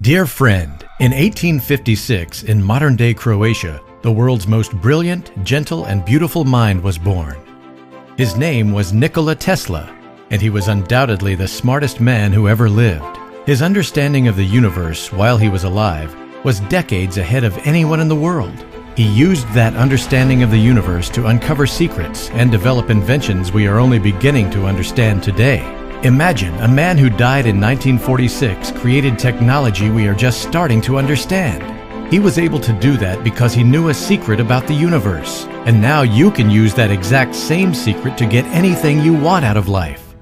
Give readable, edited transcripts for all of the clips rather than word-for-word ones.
Dear friend, in 1856, in modern-day Croatia, the world's most brilliant, gentle, and beautiful mind was born. His name was Nikola Tesla, and he was undoubtedly the smartest man who ever lived. His understanding of the universe while he was alive was decades ahead of anyone in the world. He used that understanding of the universe to uncover secrets and develop inventions we are only beginning to understand today. Imagine a man who died in 1946 created technology we are just starting to understand. He was able to do that because he knew a secret about the universe, and now you can use that exact same secret to get anything you want out of life.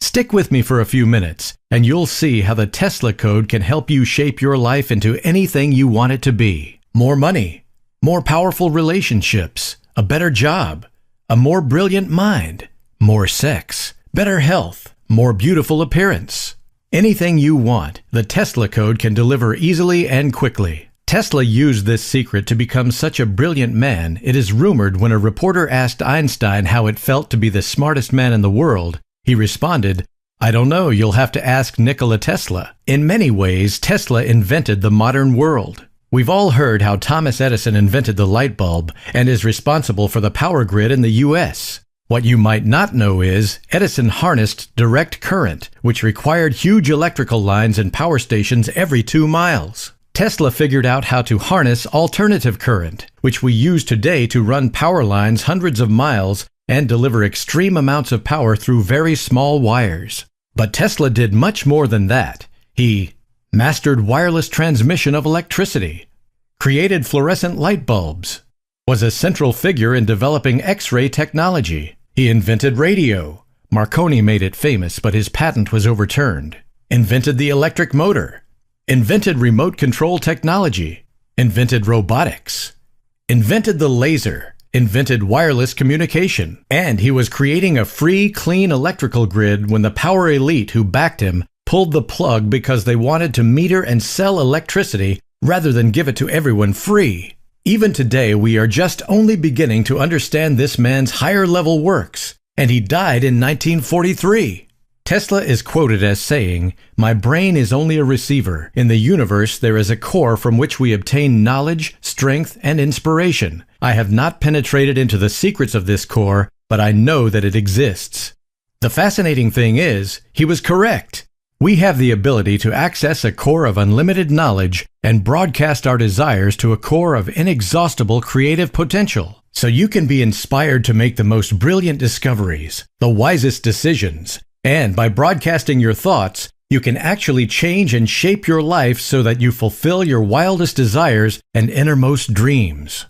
Stick with me for a few minutes, and you'll see how the Tesla code can help you shape your life into anything you want it to be. More money, more powerful relationships, a better job, a more brilliant mind, more sex, better health, more beautiful appearance. Anything you want, the Tesla code can deliver easily and quickly. Tesla used this secret to become such a brilliant man, it is rumored when a reporter asked Einstein how it felt to be the smartest man in the world, he responded, "I don't know, you'll have to ask Nikola Tesla." In many ways, Tesla invented the modern world. We've all heard how Thomas Edison invented the light bulb and is responsible for the power grid in the US. What you might not know is, Edison harnessed direct current, which required huge electrical lines and power stations every 2 miles. Tesla figured out how to harness alternative current, which we use today to run power lines hundreds of miles and deliver extreme amounts of power through very small wires. But Tesla did much more than that. He mastered wireless transmission of electricity, created fluorescent light bulbs, was a central figure in developing X-ray technology. He invented radio. Marconi made it famous, but his patent was overturned. Invented the electric motor. Invented remote control technology. Invented robotics. Invented the laser. Invented wireless communication. And he was creating a free, clean electrical grid when the power elite who backed him pulled the plug because they wanted to meter and sell electricity rather than give it to everyone free. Even today, we are just only beginning to understand this man's higher-level works, and he died in 1943. Tesla is quoted as saying, "My brain is only a receiver. In the universe, there is a core from which we obtain knowledge, strength, and inspiration. I have not penetrated into the secrets of this core, but I know that it exists." The fascinating thing is, he was correct. We have the ability to access a core of unlimited knowledge and broadcast our desires to a core of inexhaustible creative potential. So you can be inspired to make the most brilliant discoveries, the wisest decisions, and by broadcasting your thoughts, you can actually change and shape your life so that you fulfill your wildest desires and innermost dreams.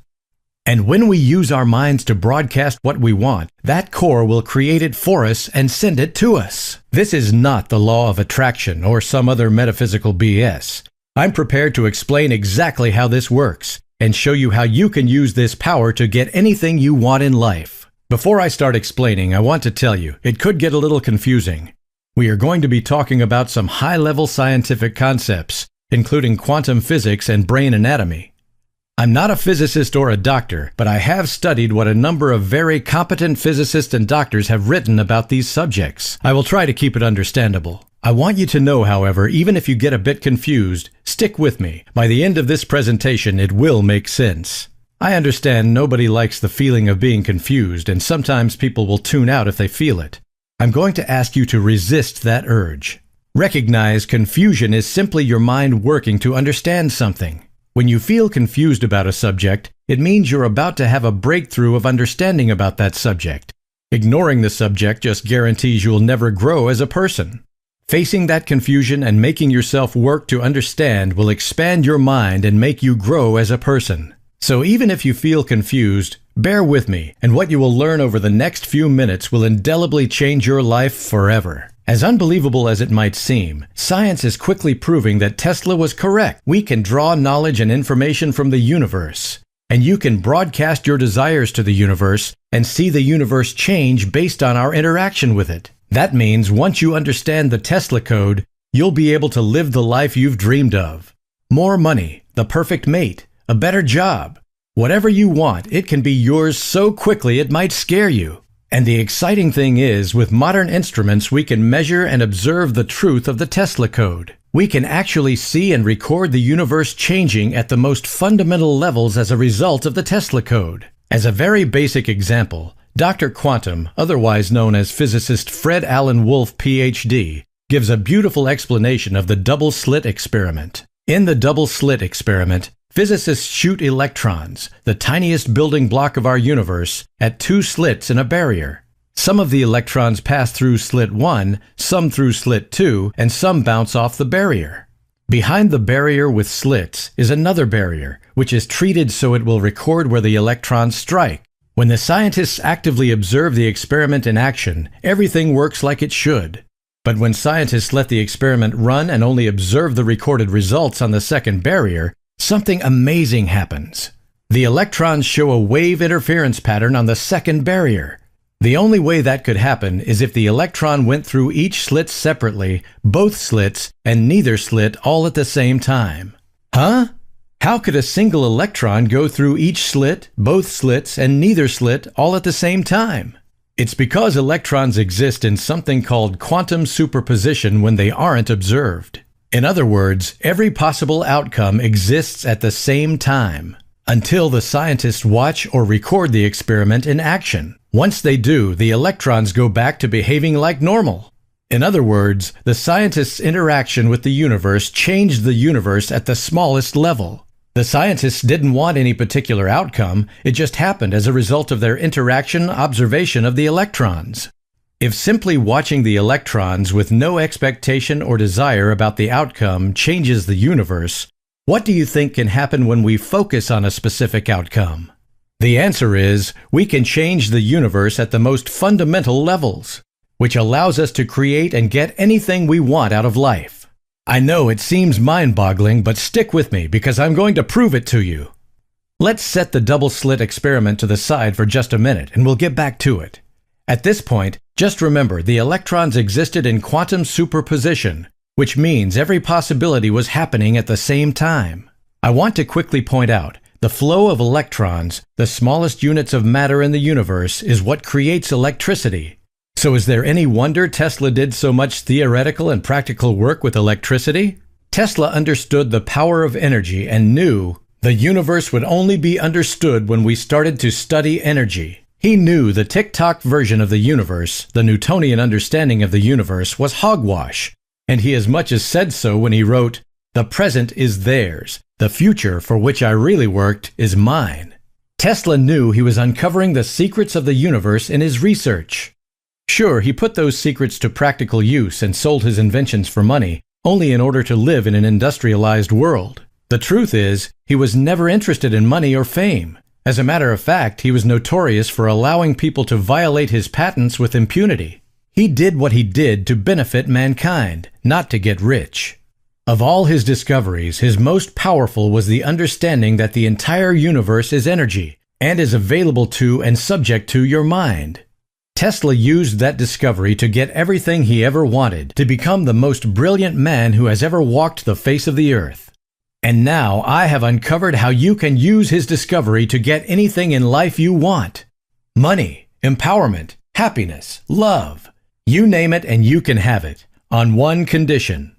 And when we use our minds to broadcast what we want, that core will create it for us and send it to us. This is not the law of attraction or some other metaphysical BS. I'm prepared to explain exactly how this works and show you how you can use this power to get anything you want in life. Before I start explaining, I want to tell you, it could get a little confusing. We are going to be talking about some high-level scientific concepts, including quantum physics and brain anatomy. I'm not a physicist or a doctor, but I have studied what a number of very competent physicists and doctors have written about these subjects. I will try to keep it understandable. I want you to know, however, even if you get a bit confused, stick with me. By the end of this presentation, it will make sense. I understand nobody likes the feeling of being confused, and sometimes people will tune out if they feel it. I'm going to ask you to resist that urge. Recognize confusion is simply your mind working to understand something. When you feel confused about a subject, it means you're about to have a breakthrough of understanding about that subject. Ignoring the subject just guarantees you'll never grow as a person. Facing that confusion and making yourself work to understand will expand your mind and make you grow as a person. So even if you feel confused, bear with me, and what you will learn over the next few minutes will indelibly change your life forever. As unbelievable as it might seem, science is quickly proving that Tesla was correct. We can draw knowledge and information from the universe, and you can broadcast your desires to the universe and see the universe change based on our interaction with it. That means once you understand the Tesla code, you'll be able to live the life you've dreamed of. More money, the perfect mate, a better job. Whatever you want, it can be yours so quickly it might scare you. And the exciting thing is, with modern instruments, we can measure and observe the truth of the Tesla code. We can actually see and record the universe changing at the most fundamental levels as a result of the Tesla code. As a very basic example, Dr. Quantum, otherwise known as physicist Fred Alan Wolf, Ph.D., gives a beautiful explanation of the double-slit experiment. In the double-slit experiment, physicists shoot electrons, the tiniest building block of our universe, at two slits in a barrier. Some of the electrons pass through slit 1, some through slit 2, and some bounce off the barrier. Behind the barrier with slits is another barrier, which is treated so it will record where the electrons strike. When the scientists actively observe the experiment in action, everything works like it should. But when scientists let the experiment run and only observe the recorded results on the second barrier, something amazing happens. The electrons show a wave interference pattern on the second barrier. The only way that could happen is if the electron went through each slit separately, both slits, and neither slit all at the same time. Huh? How could a single electron go through each slit, both slits, and neither slit all at the same time? It's because electrons exist in something called quantum superposition when they aren't observed. In other words, every possible outcome exists at the same time, until the scientists watch or record the experiment in action. Once they do, the electrons go back to behaving like normal. In other words, the scientists' interaction with the universe changed the universe at the smallest level. The scientists didn't want any particular outcome, it just happened as a result of their observation of the electrons. If simply watching the electrons with no expectation or desire about the outcome changes the universe, what do you think can happen when we focus on a specific outcome? The answer is, we can change the universe at the most fundamental levels, which allows us to create and get anything we want out of life. I know it seems mind-boggling, but stick with me because I'm going to prove it to you. Let's set the double-slit experiment to the side for just a minute and we'll get back to it. At this point, just remember the electrons existed in quantum superposition, which means every possibility was happening at the same time. I want to quickly point out, the flow of electrons, the smallest units of matter in the universe, is what creates electricity. So is there any wonder Tesla did so much theoretical and practical work with electricity? Tesla understood the power of energy and knew the universe would only be understood when we started to study energy. He knew the tick-tock version of the universe, the Newtonian understanding of the universe, was hogwash, and he as much as said so when he wrote, "The present is theirs. The future for which I really worked is mine." Tesla knew he was uncovering the secrets of the universe in his research. Sure, he put those secrets to practical use and sold his inventions for money, only in order to live in an industrialized world. The truth is, he was never interested in money or fame. As a matter of fact, he was notorious for allowing people to violate his patents with impunity. He did what he did to benefit mankind, not to get rich. Of all his discoveries, his most powerful was the understanding that the entire universe is energy, and is available to and subject to your mind. Tesla used that discovery to get everything he ever wanted, to become the most brilliant man who has ever walked the face of the earth. And now I have uncovered how you can use his discovery to get anything in life you want. Money, empowerment, happiness, love. You name it and you can have it, on one condition.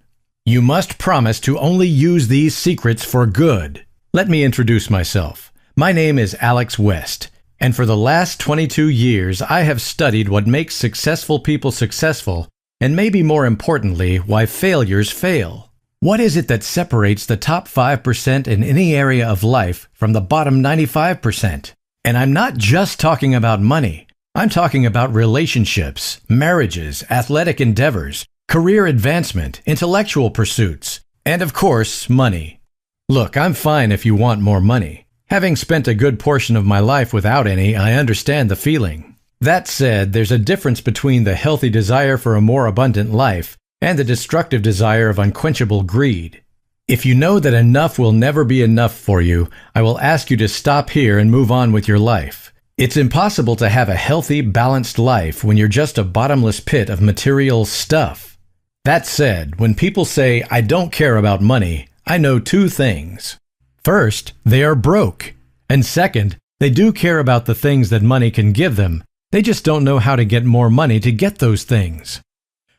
You must promise to only use these secrets for good. Let me introduce myself. My name is Alex West, and for the last 22 years I have studied what makes successful people successful, and maybe more importantly, why failures fail. What is it that separates the top 5% in any area of life from the bottom 95%? And I'm not just talking about money. I'm talking about relationships, marriages, athletic endeavors, career advancement, intellectual pursuits, and of course, money. Look, I'm fine if you want more money. Having spent a good portion of my life without any, I understand the feeling. That said, there's a difference between the healthy desire for a more abundant life and the destructive desire of unquenchable greed. If you know that enough will never be enough for you, I will ask you to stop here and move on with your life. It's impossible to have a healthy, balanced life when you're just a bottomless pit of material stuff. That said, when people say, "I don't care about money," I know two things. First, they are broke. And second, they do care about the things that money can give them. They just don't know how to get more money to get those things.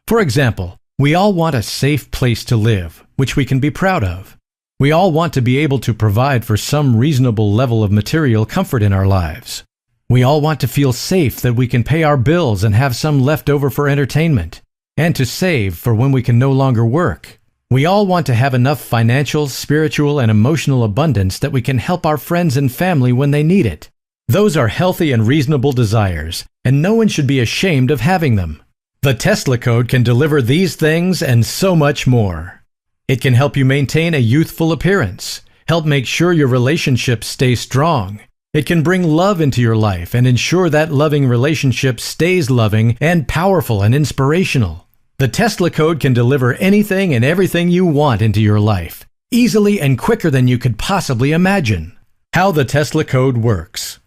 For example, We all want a safe place to live, which we can be proud of. We all want to be able to provide for some reasonable level of material comfort in our lives. We all want to feel safe that we can pay our bills and have some left over for entertainment, and to save for when we can no longer work. We all want to have enough financial, spiritual, and emotional abundance that we can help our friends and family when they need it. Those are healthy and reasonable desires, and no one should be ashamed of having them. The Tesla Code can deliver these things and so much more. It can help you maintain a youthful appearance, help make sure your relationships stay strong. It can bring love into your life and ensure that loving relationship stays loving and powerful and inspirational. The Tesla Code can deliver anything and everything you want into your life, easily and quicker than you could possibly imagine. How the Tesla Code works.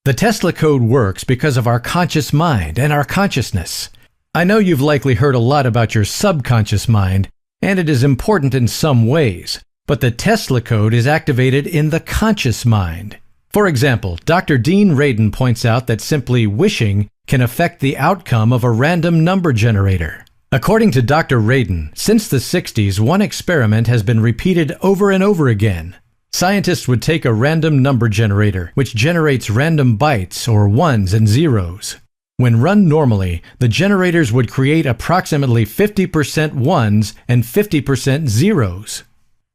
The Tesla Code works because of our conscious mind and our consciousness. I know you've likely heard a lot about your subconscious mind, and it is important in some ways, but the Tesla Code is activated in the conscious mind. For example, Dr. Dean Radin points out that simply wishing can affect the outcome of a random number generator. According to Dr. Radin, since the 60s, one experiment has been repeated over and over again. Scientists would take a random number generator, which generates random bytes or ones and zeros. When run normally, the generators would create approximately 50% ones and 50% zeros.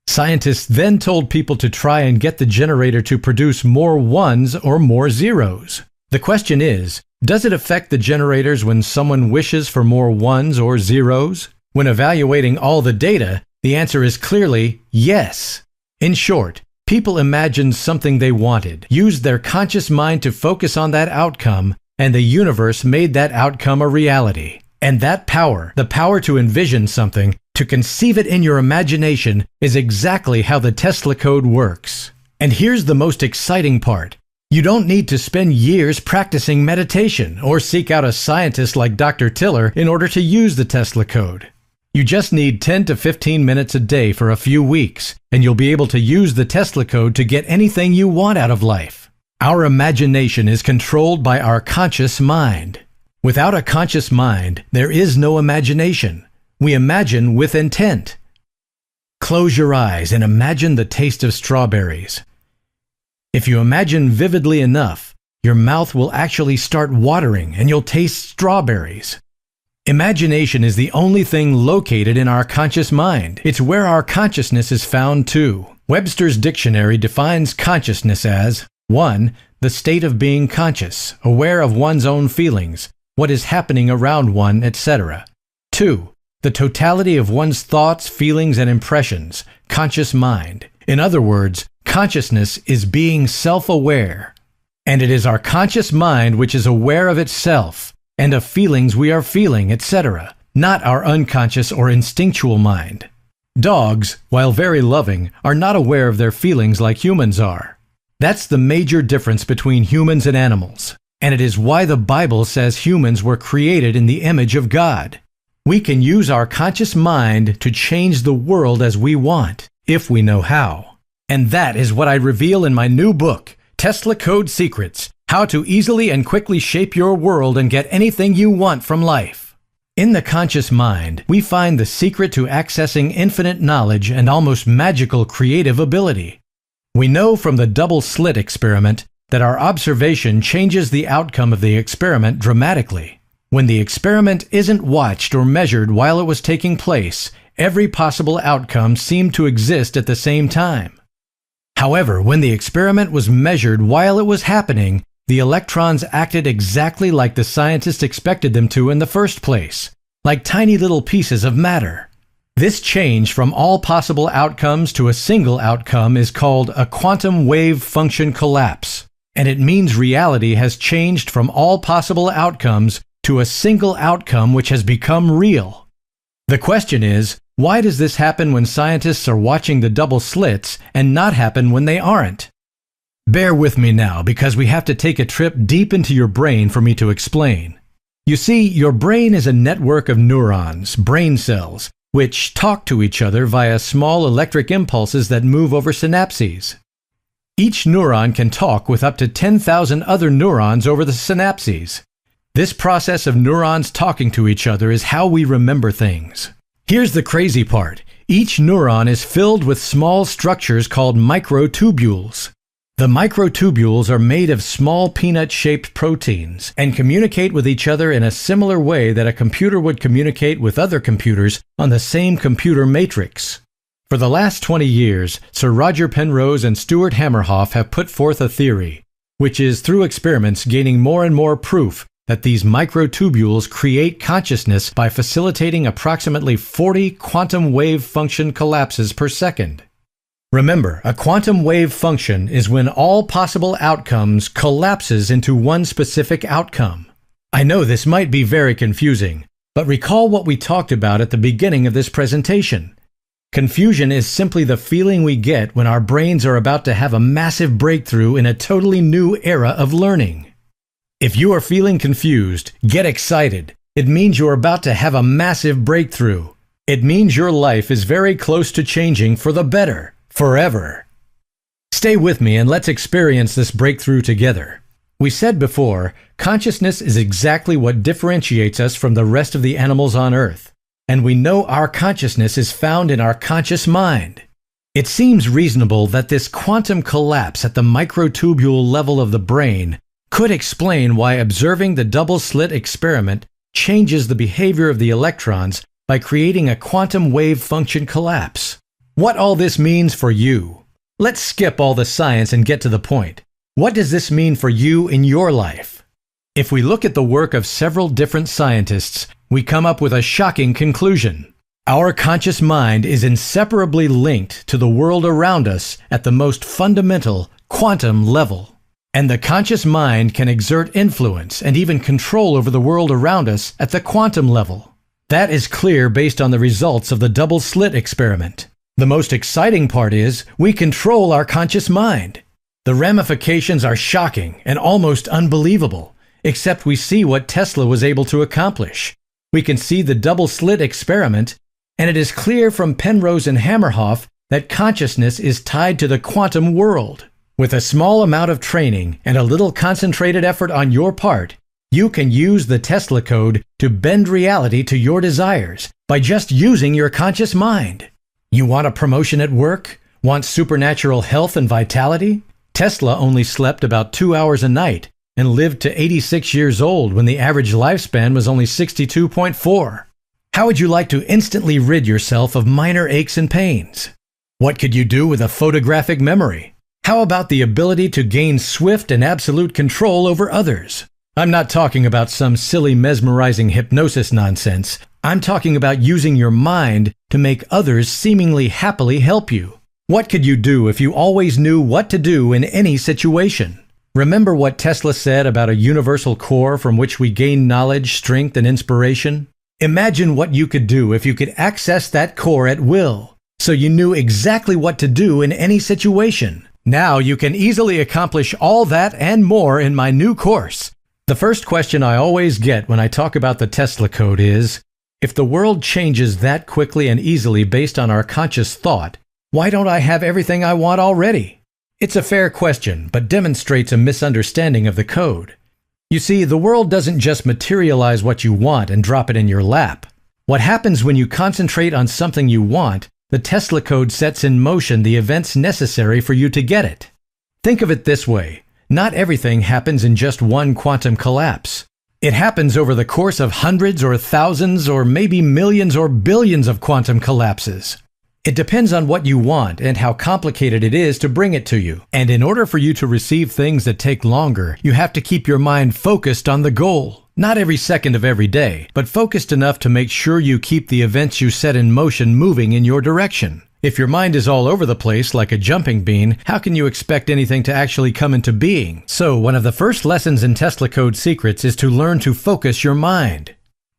Scientists then told people to try and get the generator to produce more ones or more zeros. The question is, does it affect the generators when someone wishes for more ones or zeros? When evaluating all the data, the answer is clearly yes. In short, people imagined something they wanted, used their conscious mind to focus on that outcome, and the universe made that outcome a reality. And that power, the power to envision something, to conceive it in your imagination, is exactly how the Tesla Code works. And here's the most exciting part. You don't need to spend years practicing meditation or seek out a scientist like Dr. Tiller in order to use the Tesla Code. You just need 10 to 15 minutes a day for a few weeks, and you'll be able to use the Tesla Code to get anything you want out of life. Our imagination is controlled by our conscious mind. Without a conscious mind, there is no imagination. We imagine with intent. Close your eyes and imagine the taste of strawberries. If you imagine vividly enough, your mouth will actually start watering and you'll taste strawberries. Imagination is the only thing located in our conscious mind. It's where our consciousness is found too. Webster's dictionary defines consciousness as 1. The state of being conscious, aware of one's own feelings, what is happening around one, etc. 2. The totality of one's thoughts, feelings, and impressions, conscious mind. In other words, consciousness is being self-aware. And it is our conscious mind which is aware of itself and of feelings we are feeling, etc., not our unconscious or instinctual mind. Dogs, while very loving, are not aware of their feelings like humans are. That's the major difference between humans and animals, and it is why the Bible says humans were created in the image of God. We can use our conscious mind to change the world as we want, if we know how. And that is what I reveal in my new book, Tesla Code Secrets: How to Easily and Quickly Shape Your World and Get Anything You Want from Life. In the conscious mind, we find the secret to accessing infinite knowledge and almost magical creative ability. We know from the double slit experiment that our observation changes the outcome of the experiment dramatically. When the experiment isn't watched or measured while it was taking place, every possible outcome seemed to exist at the same time. However, when the experiment was measured while it was happening, the electrons acted exactly like the scientists expected them to in the first place, like tiny little pieces of matter. This change from all possible outcomes to a single outcome is called a quantum wave function collapse, and it means reality has changed from all possible outcomes to a single outcome which has become real. The question is, why does this happen when scientists are watching the double slits and not happen when they aren't? Bear with me now, because we have to take a trip deep into your brain for me to explain. You see, your brain is a network of neurons, brain cells, which talk to each other via small electric impulses that move over synapses. Each neuron can talk with up to 10,000 other neurons over the synapses. This process of neurons talking to each other is how we remember things. Here's the crazy part. Each neuron is filled with small structures called microtubules. The microtubules are made of small peanut-shaped proteins and communicate with each other in a similar way that a computer would communicate with other computers on the same computer matrix. For the last 20 years, Sir Roger Penrose and Stuart Hamerhoff have put forth a theory, which is, through experiments, gaining more and more proof that these microtubules create consciousness by facilitating approximately 40 quantum wave function collapses per second. Remember, a quantum wave function is when all possible outcomes collapses into one specific outcome. I know this might be very confusing, but recall what we talked about at the beginning of this presentation. Confusion is simply the feeling we get when our brains are about to have a massive breakthrough in a totally new era of learning. If you are feeling confused, get excited. It means you're about to have a massive breakthrough. It means your life is very close to changing for the better. Forever. Stay with me and let's experience this breakthrough together. We said before, consciousness is exactly what differentiates us from the rest of the animals on Earth, and we know our consciousness is found in our conscious mind. It seems reasonable that this quantum collapse at the microtubule level of the brain could explain why observing the double-slit experiment changes the behavior of the electrons by creating a quantum wave function collapse. What all this means for you. Let's skip all the science and get to the point. What does this mean for you in your life? If we look at the work of several different scientists, we come up with a shocking conclusion. Our conscious mind is inseparably linked to the world around us at the most fundamental quantum level. And the conscious mind can exert influence and even control over the world around us at the quantum level. That is clear based on the results of the double-slit experiment. The most exciting part is we control our conscious mind. The ramifications are shocking and almost unbelievable, except we see what Tesla was able to accomplish. We can see the double-slit experiment, and it is clear from Penrose and Hamerhoff that consciousness is tied to the quantum world. With a small amount of training and a little concentrated effort on your part, you can use the Tesla code to bend reality to your desires by just using your conscious mind. You want a promotion at work? Want supernatural health and vitality? Tesla only slept about 2 hours a night and lived to 86 years old when the average lifespan was only 62.4. How would you like to instantly rid yourself of minor aches and pains? What could you do with a photographic memory? How about the ability to gain swift and absolute control over others? I'm not talking about some silly mesmerizing hypnosis nonsense. I'm talking about using your mind to make others seemingly happily help you. What could you do if you always knew what to do in any situation? Remember what Tesla said about a universal core from which we gain knowledge, strength, and inspiration? Imagine what you could do if you could access that core at will, so you knew exactly what to do in any situation. Now you can easily accomplish all that and more in my new course. The first question I always get when I talk about the Tesla code is, if the world changes that quickly and easily based on our conscious thought, why don't I have everything I want already? It's a fair question, but demonstrates a misunderstanding of the code. You see, the world doesn't just materialize what you want and drop it in your lap. What happens when you concentrate on something you want, the Tesla code sets in motion the events necessary for you to get it. Think of it this way. Not everything happens in just one quantum collapse. It happens over the course of hundreds or thousands or maybe millions or billions of quantum collapses. It depends on what you want and how complicated it is to bring it to you. And in order for you to receive things that take longer, you have to keep your mind focused on the goal. Not every second of every day, but focused enough to make sure you keep the events you set in motion moving in your direction. If your mind is all over the place like a jumping bean, how can you expect anything to actually come into being? So, one of the first lessons in Tesla Code Secrets is to learn to focus your mind.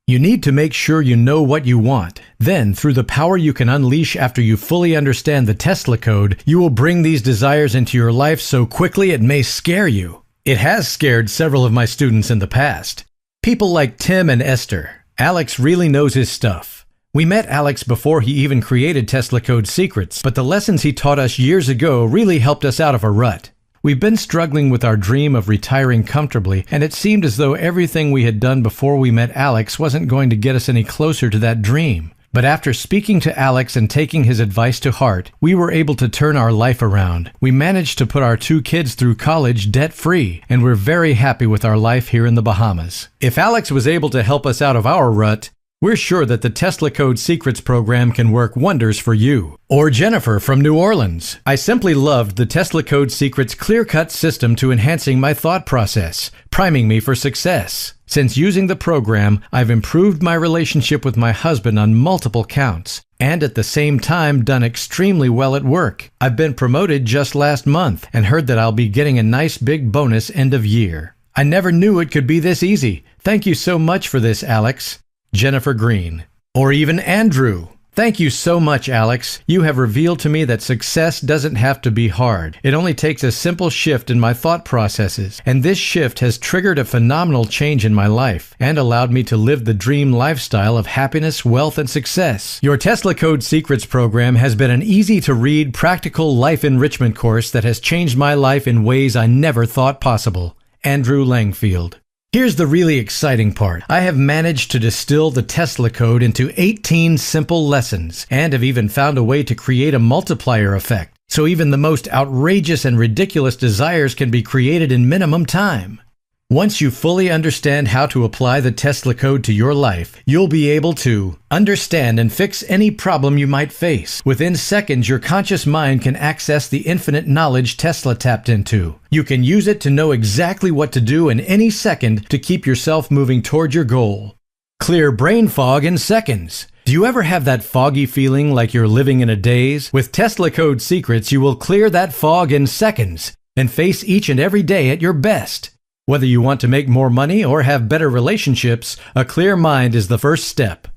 You need to make sure you know what you want. Then, through the power you can unleash after you fully understand the Tesla code, you will bring these desires into your life so quickly it may scare you. It has scared several of my students in the past. People like Tim and Esther. Alex really knows his stuff. We met Alex before he even created Tesla Code Secrets, but the lessons he taught us years ago really helped us out of a rut. We've been struggling with our dream of retiring comfortably, and it seemed as though everything we had done before we met Alex wasn't going to get us any closer to that dream. But after speaking to Alex and taking his advice to heart, we were able to turn our life around. We managed to put our 2 kids through college debt-free, and we're very happy with our life here in the Bahamas. If Alex was able to help us out of our rut, we're sure that the Tesla Code Secrets program can work wonders for you. Or Jennifer from New Orleans. I simply loved the Tesla Code Secrets clear-cut system to enhancing my thought process, priming me for success. Since using the program, I've improved my relationship with my husband on multiple counts, and at the same time done extremely well at work. I've been promoted just last month and heard that I'll be getting a nice big bonus end of year. I never knew it could be this easy. Thank you so much for this, Alex. Jennifer Green. Or even Andrew. Thank you so much, Alex. You have revealed to me that success doesn't have to be hard. It only takes a simple shift in my thought processes, and this shift has triggered a phenomenal change in my life and allowed me to live the dream lifestyle of happiness, wealth, and success. Your Tesla Code Secrets program has been an easy-to-read, practical life enrichment course that has changed my life in ways I never thought possible. Andrew Langfield. Here's the really exciting part. I have managed to distill the Tesla Code into 18 simple lessons, and have even found a way to create a multiplier effect, so even the most outrageous and ridiculous desires can be created in minimum time. Once you fully understand how to apply the Tesla Code to your life, you'll be able to understand and fix any problem you might face. Within seconds, your conscious mind can access the infinite knowledge Tesla tapped into. You can use it to know exactly what to do in any second to keep yourself moving toward your goal. Clear brain fog in seconds. Do you ever have that foggy feeling like you're living in a daze? With Tesla Code Secrets, you will clear that fog in seconds and face each and every day at your best. Whether you want to make more money or have better relationships, a clear mind is the first step.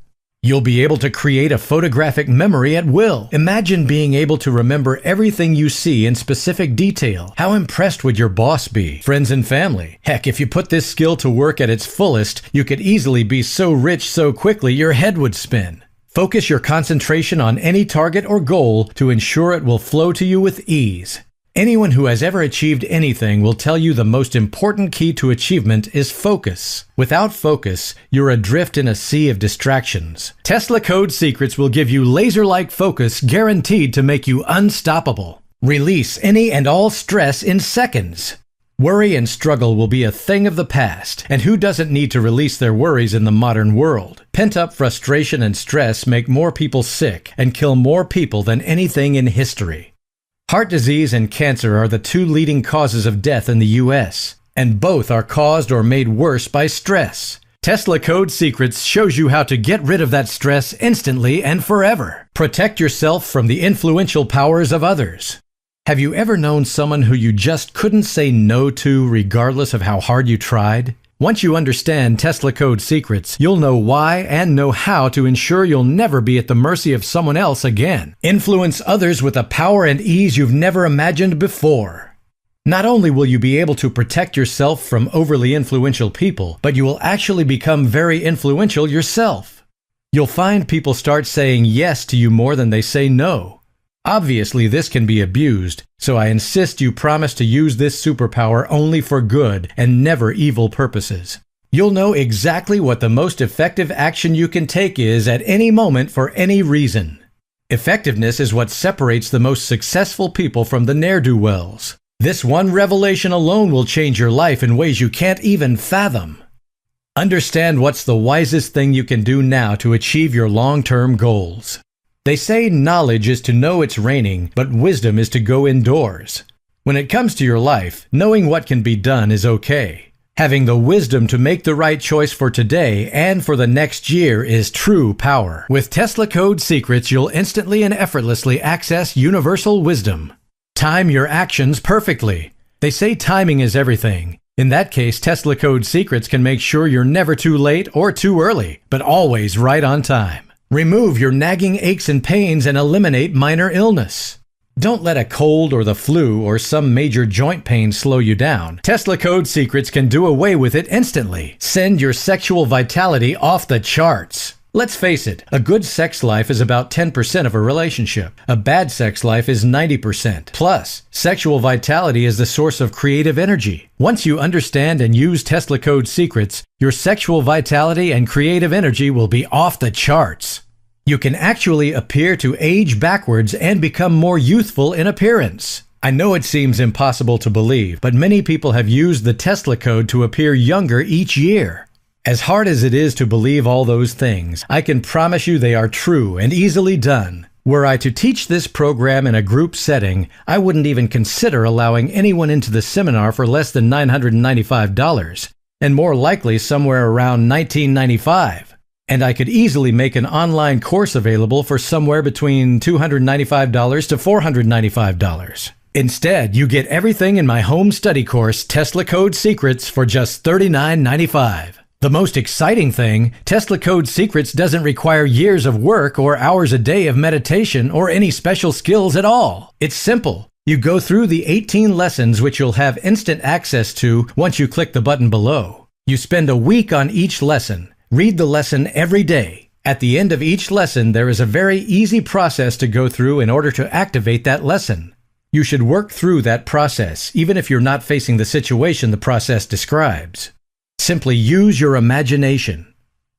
You'll be able to create a photographic memory at will. Imagine being able to remember everything you see in specific detail. How impressed would your boss be? Friends and family? Heck, if you put this skill to work at its fullest, you could easily be so rich so quickly your head would spin. Focus your concentration on any target or goal to ensure it will flow to you with ease. Anyone who has ever achieved anything will tell you the most important key to achievement is focus. Without focus, you're adrift in a sea of distractions. Tesla Code Secrets will give you laser-like focus guaranteed to make you unstoppable. Release any and all stress in seconds. Worry and struggle will be a thing of the past, and who doesn't need to release their worries in the modern world? Pent-up frustration and stress make more people sick and kill more people than anything in history. Heart disease and cancer are the 2 leading causes of death in the U.S., and both are caused or made worse by stress. Tesla Code Secrets shows you how to get rid of that stress instantly and forever. Protect yourself from the influential powers of others. Have you ever known someone who you just couldn't say no to regardless of how hard you tried? Once you understand Tesla Code Secrets, you'll know why and know how to ensure you'll never be at the mercy of someone else again. Influence others with a power and ease you've never imagined before. Not only will you be able to protect yourself from overly influential people, but you will actually become very influential yourself. You'll find people start saying yes to you more than they say no. Obviously, this can be abused, so I insist you promise to use this superpower only for good and never evil purposes. You'll know exactly what the most effective action you can take is at any moment for any reason. Effectiveness is what separates the most successful people from the ne'er-do-wells. This one revelation alone will change your life in ways you can't even fathom. Understand what's the wisest thing you can do now to achieve your long-term goals. They say knowledge is to know it's raining, but wisdom is to go indoors. When it comes to your life, knowing what can be done is okay. Having the wisdom to make the right choice for today and for the next year is true power. With Tesla Code Secrets, you'll instantly and effortlessly access universal wisdom. Time your actions perfectly. They say timing is everything. In that case, Tesla Code Secrets can make sure you're never too late or too early, but always right on time. Remove your nagging aches and pains and eliminate minor illness. Don't let a cold or the flu or some major joint pain slow you down. Tesla Code Secrets can do away with it instantly. Send your sexual vitality off the charts. Let's face it, a good sex life is about 10% of a relationship. A bad sex life is 90%. Plus, sexual vitality is the source of creative energy. Once you understand and use Tesla Code Secrets, your sexual vitality and creative energy will be off the charts. You can actually appear to age backwards and become more youthful in appearance. I know it seems impossible to believe, but many people have used the Tesla code to appear younger each year. As hard as it is to believe all those things, I can promise you they are true and easily done. Were I to teach this program in a group setting, I wouldn't even consider allowing anyone into the seminar for less than $995, and more likely somewhere around $1995. And I could easily make an online course available for somewhere between $295 to $495. Instead, you get everything in my home study course, Tesla Code Secrets, for just $39.95. The most exciting thing, Tesla Code Secrets doesn't require years of work or hours a day of meditation or any special skills at all. It's simple. You go through the 18 lessons which you'll have instant access to once you click the button below. You spend a week on each lesson. Read the lesson every day. At the end of each lesson, there is a very easy process to go through in order to activate that lesson. You should work through that process, even if you're not facing the situation the process describes. Simply use your imagination.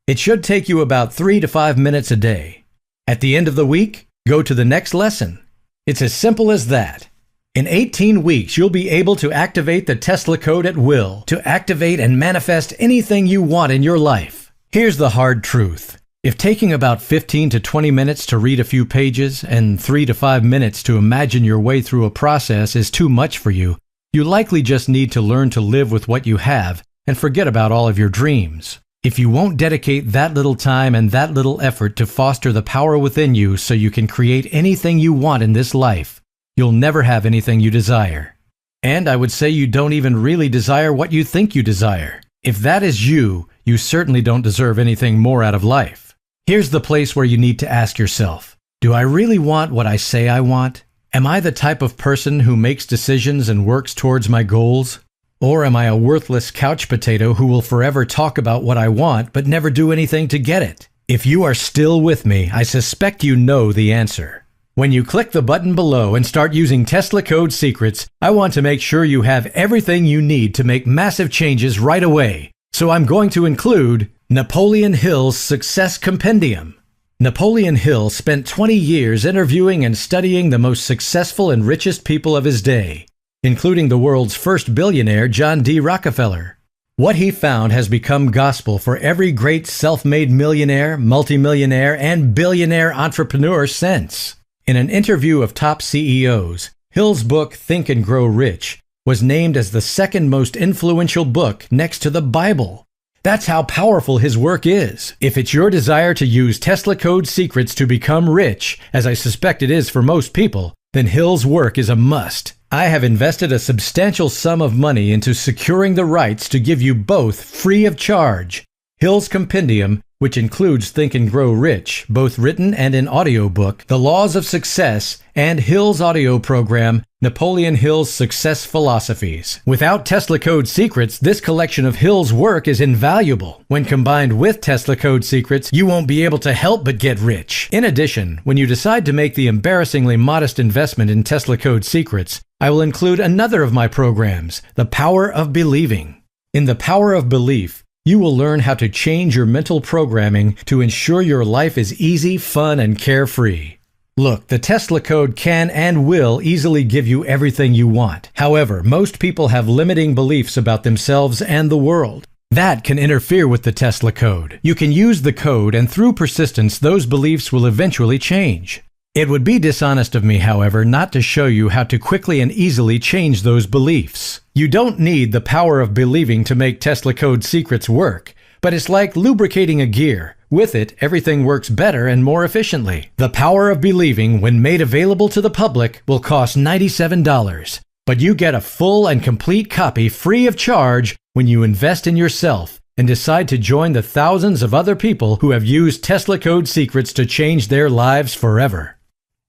It should take you about 3 to 5 minutes a day. At the end of the week, go to the next lesson. It's as simple as that. In 18 weeks, you'll be able to activate the Tesla code at will, to activate and manifest anything you want in your life. Here's the hard truth. If taking about 15 to 20 minutes to read a few pages and 3 to 5 minutes to imagine your way through a process is too much for you, you likely just need to learn to live with what you have and forget about all of your dreams. If you won't dedicate that little time and that little effort to foster the power within you so you can create anything you want in this life, you'll never have anything you desire. And I would say you don't even really desire what you think you desire. If that is you, you certainly don't deserve anything more out of life. Here's the place where you need to ask yourself, do I really want what I say I want? Am I the type of person who makes decisions and works towards my goals? Or am I a worthless couch potato who will forever talk about what I want but never do anything to get it? If you are still with me, I suspect you know the answer. When you click the button below and start using Tesla Code Secrets, I want to make sure you have everything you need to make massive changes right away. So I'm going to include Napoleon Hill's Success Compendium. Napoleon Hill spent 20 years interviewing and studying the most successful and richest people of his day, including the world's first billionaire, John D. Rockefeller. What he found has become gospel for every great self-made millionaire, multimillionaire, and billionaire entrepreneur since. In an interview of top CEOs, Hill's book, Think and Grow Rich, was named as the second most influential book next to the Bible. That's how powerful his work is. If it's your desire to use Tesla Code Secrets to become rich, as I suspect it is for most people, then Hill's work is a must. I have invested a substantial sum of money into securing the rights to give you both free of charge. Hill's Compendium, which includes Think and Grow Rich, both written and in audiobook, The Laws of Success, and Hill's audio program, Napoleon Hill's Success Philosophies. Without Tesla Code Secrets, this collection of Hill's work is invaluable. When combined with Tesla Code Secrets, you won't be able to help but get rich. In addition, when you decide to make the embarrassingly modest investment in Tesla Code Secrets, I will include another of my programs, The Power of Believing. In The Power of Belief, you will learn how to change your mental programming to ensure your life is easy, fun, and carefree. Look, the Tesla code can and will easily give you everything you want. However, most people have limiting beliefs about themselves and the world. That can interfere with the Tesla code. You can use the code, and through persistence, those beliefs will eventually change. It would be dishonest of me, however, not to show you how to quickly and easily change those beliefs. You don't need the power of believing to make Tesla Code Secrets work, but it's like lubricating a gear. With it, everything works better and more efficiently. The Power of Believing, when made available to the public, will cost $97, but you get a full and complete copy free of charge when you invest in yourself and decide to join the thousands of other people who have used Tesla Code Secrets to change their lives forever.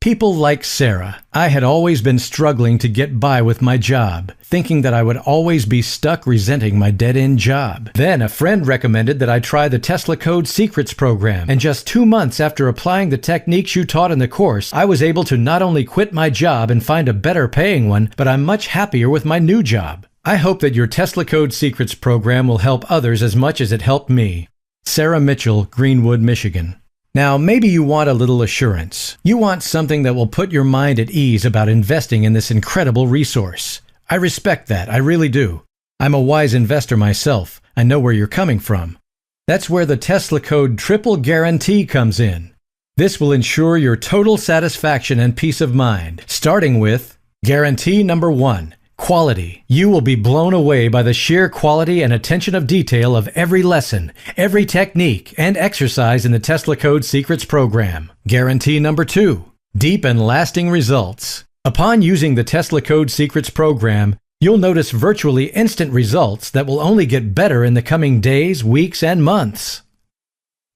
People like Sarah. I had always been struggling to get by with my job, thinking that I would always be stuck resenting my dead-end job. Then a friend recommended that I try the Tesla Code Secrets program, and just 2 months after applying the techniques you taught in the course, I was able to not only quit my job and find a better paying one, but I'm much happier with my new job. I hope that your Tesla Code Secrets program will help others as much as it helped me. Sarah Mitchell, Greenwood, Michigan. Now, maybe you want a little assurance. You want something that will put your mind at ease about investing in this incredible resource. I respect that, I really do. I'm a wise investor myself. I know where you're coming from. That's where the Tesla code triple guarantee comes in. This will ensure your total satisfaction and peace of mind, starting with guarantee number 1. Quality. You will be blown away by the sheer quality and attention of detail of every lesson, every technique, and exercise in the Tesla Code Secrets program. Guarantee number 2. Deep and lasting results. Upon using the Tesla Code Secrets program, you'll notice virtually instant results that will only get better in the coming days, weeks, and months.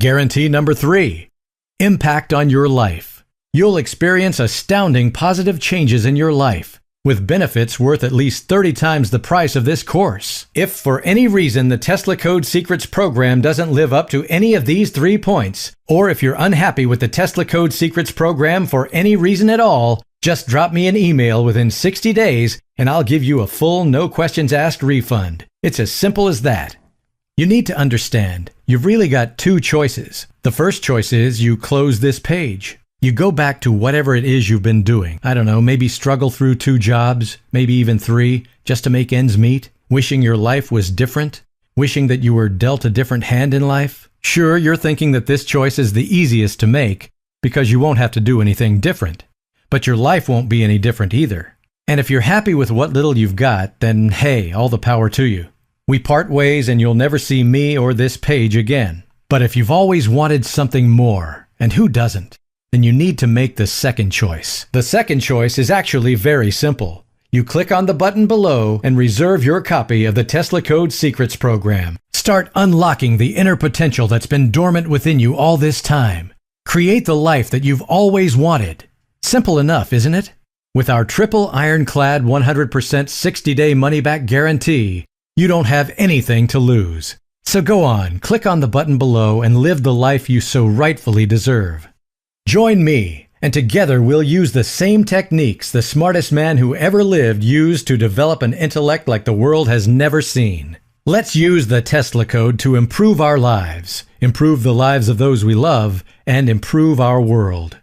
Guarantee number 3. Impact on your life. You'll experience astounding positive changes in your life, with benefits worth at least 30 times the price of this course. If for any reason the Tesla Code Secrets program doesn't live up to any of these 3 points, or if you're unhappy with the Tesla Code Secrets program for any reason at all, just drop me an email within 60 days and I'll give you a full no questions asked refund. It's as simple as that. You need to understand, you've really got 2 choices. The first choice is you close this page. You go back to whatever it is you've been doing. I don't know, maybe struggle through 2 jobs, maybe even 3, just to make ends meet, wishing your life was different, wishing that you were dealt a different hand in life. Sure, you're thinking that this choice is the easiest to make because you won't have to do anything different. But your life won't be any different either. And if you're happy with what little you've got, then hey, all the power to you. We part ways and you'll never see me or this page again. But if you've always wanted something more, and who doesn't, then you need to make the second choice. The second choice is actually very simple. You click on the button below and reserve your copy of the Tesla Code Secrets program. Start unlocking the inner potential that's been dormant within you all this time. Create the life that you've always wanted. Simple enough, isn't it? With our triple ironclad 100% 60-day money-back guarantee, you don't have anything to lose. So go on, click on the button below and live the life you so rightfully deserve. Join me, and together we'll use the same techniques the smartest man who ever lived used to develop an intellect like the world has never seen. Let's use the Tesla code to improve our lives, improve the lives of those we love, and improve our world.